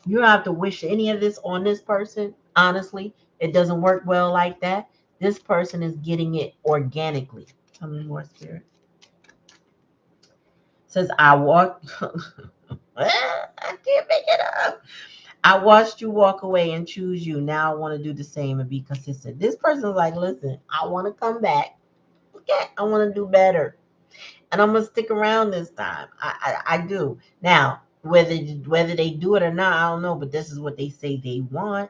You don't have to wish any of this on this person. Honestly, it doesn't work well like that. This person is getting it organically. Tell me more, Spirit. Says I walk. I can't make it up. I watched you walk away and choose you. Now I want to do the same and be consistent. This person's like, listen, I want to come back. Okay, I want to do better, and I'm gonna stick around this time. I do. Now, whether they do it or not, I don't know. But this is what they say they want.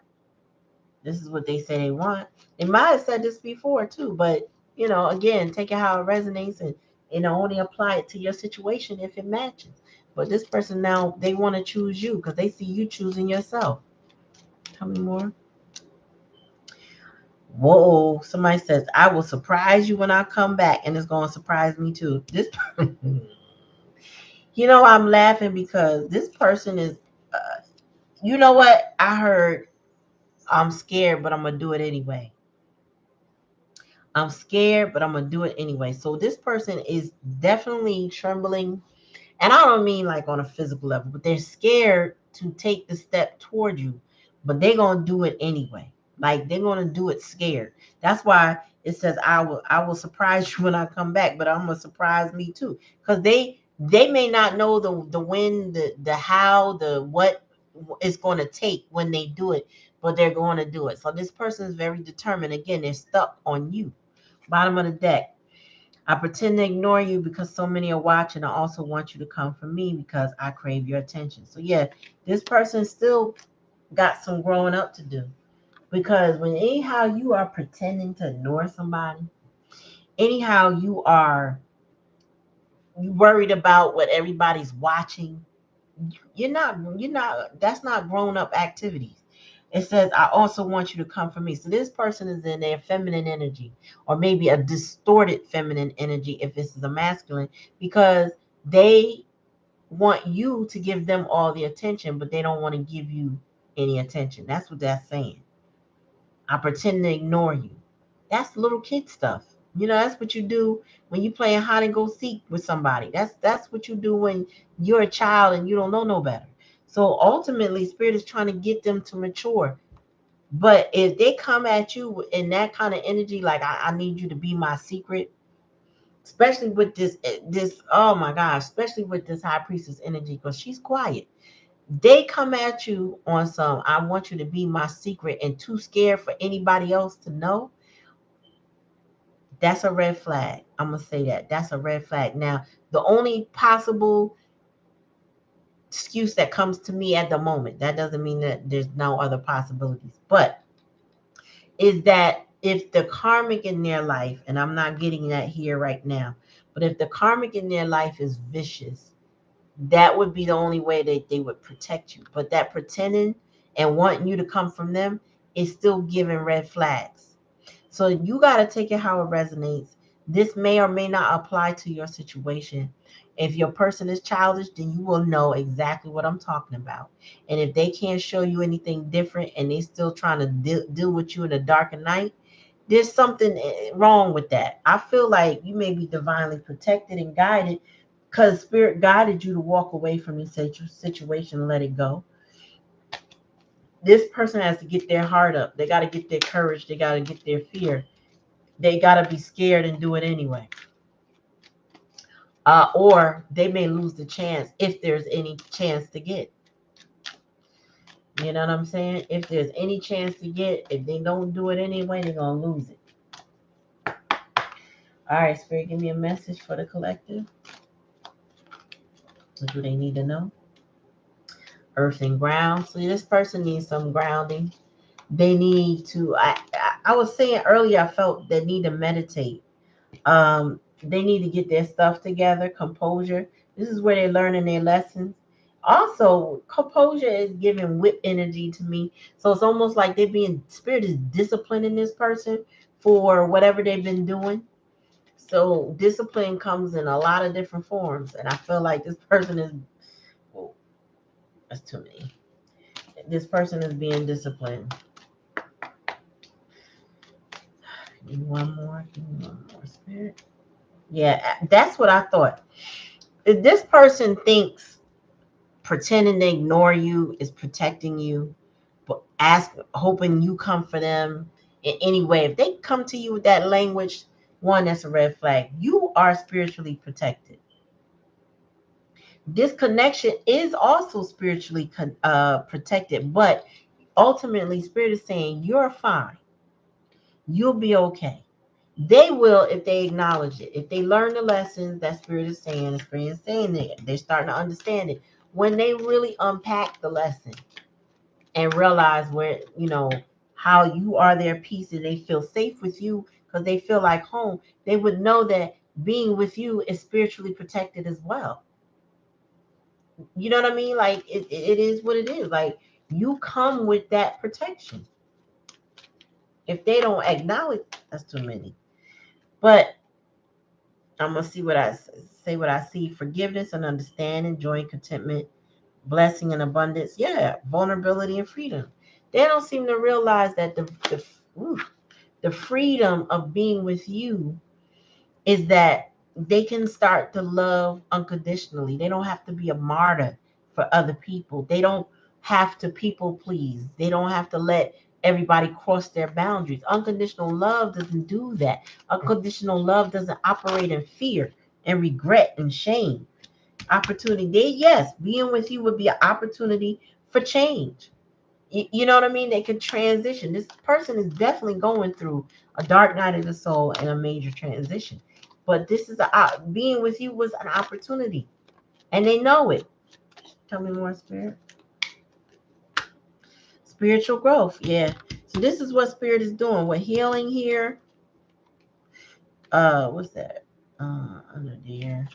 This is what they say they want. They might have said this before too, but again, take it how it resonates and only apply it to your situation if it matches. But this person now they want to choose you because they see you choosing yourself. Tell me more. Whoa, somebody says I will surprise you when I come back, and it's gonna surprise me too. This I'm laughing because this person is you know what? I heard I'm scared, but I'm gonna do it anyway. I'm scared, but I'm gonna do it anyway. So this person is definitely trembling, and I don't mean like on a physical level, but they're scared to take the step toward you, but they're gonna do it anyway. Like they're gonna do it scared. That's why it says I will surprise you when I come back, but I'm gonna surprise me too. Because they may not know the when, the how, the what it's gonna take when they do it, but they're going to do it. So this person is very determined. Again, they're stuck on you. Bottom of the deck. I pretend to ignore you because so many are watching. I also want you to come for me because I crave your attention. So yeah, this person still got some growing up to do. Because when anyhow you are pretending to ignore somebody, anyhow you worried about what everybody's watching, you're not that's not grown up activities. It says I also want you to come for me. So this person is in their feminine energy, or maybe a distorted feminine energy if this is a masculine, because they want you to give them all the attention, but they don't want to give you any attention. That's what that's saying. I pretend to ignore you. That's little kid stuff. That's what you do when you playing hide and go seek with somebody. That's what you do when you're a child and you don't know no better. So ultimately, spirit is trying to get them to mature. But if they come at you in that kind of energy, like I need you to be my secret, especially with this, oh my gosh, especially with this high priestess energy, because she's quiet. They come at you on some, I want you to be my secret, and too scared for anybody else to know. That's a red flag. I'm going to say that. That's a red flag. Now, the only possible excuse that comes to me at the moment, that doesn't mean that there's no other possibilities, but is that if the karmic in their life, and I'm not getting that here right now, but if the karmic in their life is vicious, that would be the only way that they would protect you. But that pretending and wanting you to come from them is still giving red flags. So you got to take it how it resonates. This may or may not apply to your situation. If your person is childish, then you will know exactly what I'm talking about. And if they can't show you anything different and they still trying to deal with you in the dark of night, there's something wrong with that. I feel like you may be divinely protected and guided because spirit guided you to walk away from this situation and let it go. This person has to get their heart up. They got to get their courage. They got to get their fear. They got to be scared and do it anyway. Or they may lose the chance if there's any chance to get. You know what I'm saying? If there's any chance to get, if they don't do it anyway, they're going to lose it. All right, Spirit, give me a message for the collective. What do they need to know? Earth and ground. So this person needs some grounding. They need to, I was saying earlier, I felt they need to meditate. They need to get their stuff together, composure. This is where they're learning their lessons. Also, composure is giving whip energy to me. So it's almost like they're being, spirit is disciplining this person for whatever they've been doing. So discipline comes in a lot of different forms. And I feel like this person is, oh, that's too many. This person is being disciplined. Give me one more. Give me one more, spirit. Yeah, that's what I thought. If this person thinks pretending to ignore you is protecting you, but hoping you come for them in any way, if they come to you with that language, one, that's a red flag. You are spiritually protected. This connection is also spiritually protected, but ultimately, spirit is saying you're fine. You'll be okay. They will if they acknowledge it. If they learn the lessons that spirit is saying, the spirit is saying it, they're starting to understand it. When they really unpack the lesson and realize where, how you are their peace and they feel safe with you because they feel like home, they would know that being with you is spiritually protected as well. You know what I mean? Like it is what it is. Like you come with that protection. If they don't acknowledge, that's too many. But I'm gonna see what I say. What I see: forgiveness and understanding, joy and contentment, blessing and abundance. Yeah, vulnerability and freedom. They don't seem to realize that the freedom of being with you is that they can start to love unconditionally. They don't have to be a martyr for other people. They don't have to people please. They don't have to let everybody cross their boundaries. Unconditional love doesn't do that. Unconditional love doesn't operate in fear and regret and shame. Opportunity, yes, being with you would be an opportunity for change. You know what I mean? They could transition. This person is definitely going through a dark night of the soul and a major transition. But this is being with you was an opportunity, and they know it. Tell me more, Spirit. Spiritual growth, yeah. So this is what Spirit is doing. We're healing here. What's that? Under there.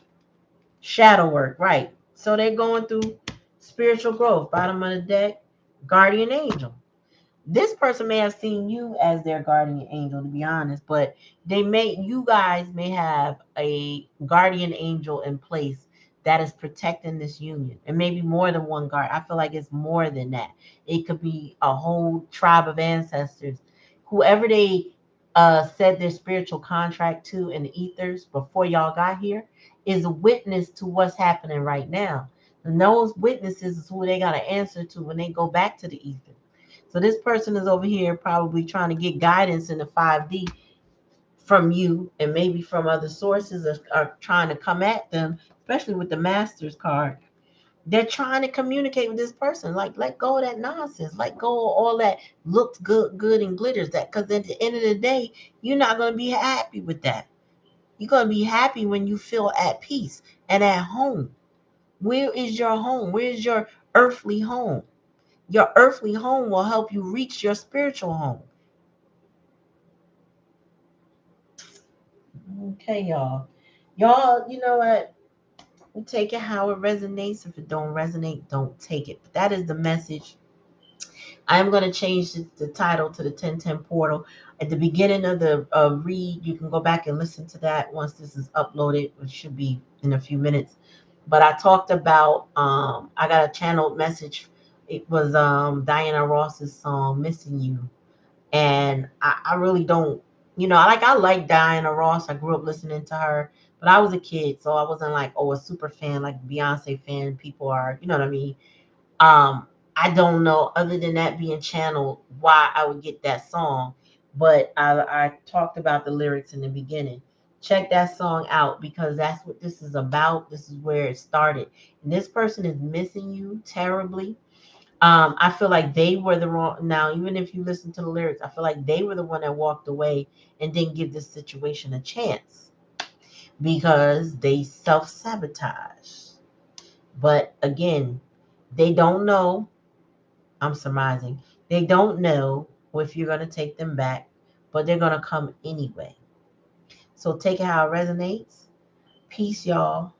Shadow work, right. So they're going through spiritual growth. Bottom of the deck, guardian angel. This person may have seen you as their guardian angel, to be honest, but you guys may have a guardian angel in place that is protecting this union, and maybe more than one guard. I feel like it's more than that. It could be a whole tribe of ancestors, whoever they said their spiritual contract to in the ethers before y'all got here is a witness to what's happening right now. And those witnesses is who they got to answer to when they go back to the ether. So this person is over here probably trying to get guidance in the 5D from you, and maybe from other sources are trying to come at them, especially with the Master's card. They're trying to communicate with this person. Like, let go of that nonsense. Let go of all that looks good and glitters. That, because at the end of the day, you're not going to be happy with that. You're going to be happy when you feel at peace and at home. Where is your home? Where is your earthly home? Your earthly home will help you reach your spiritual home. Okay, y'all. Y'all, you know what? You take it how it resonates. If it don't resonate, don't take it. But that is the message. I am going to change the title to the 1010 portal. At the beginning of the read, you can go back and listen to that once this is uploaded, which should be in a few minutes. But I talked about, I got a channeled message. It was Diana Ross's song, Missing You. And I really don't, I like Diana Ross. I grew up listening to her, but I was a kid, so I wasn't like, oh, a super fan, like Beyonce fan people are, you know what I mean? Um, I don't know, other than that being channeled, why I would get that song. But I talked about the lyrics in the beginning. Check that song out because that's what this is about. This is where it started. And this person is missing you terribly. I feel like they were the wrong. Now, even if you listen to the lyrics, I feel like they were the one that walked away and didn't give this situation a chance because they self-sabotage. But again, they don't know. I'm surmising. They don't know if you're going to take them back, but they're going to come anyway. So take it how it resonates. Peace, y'all.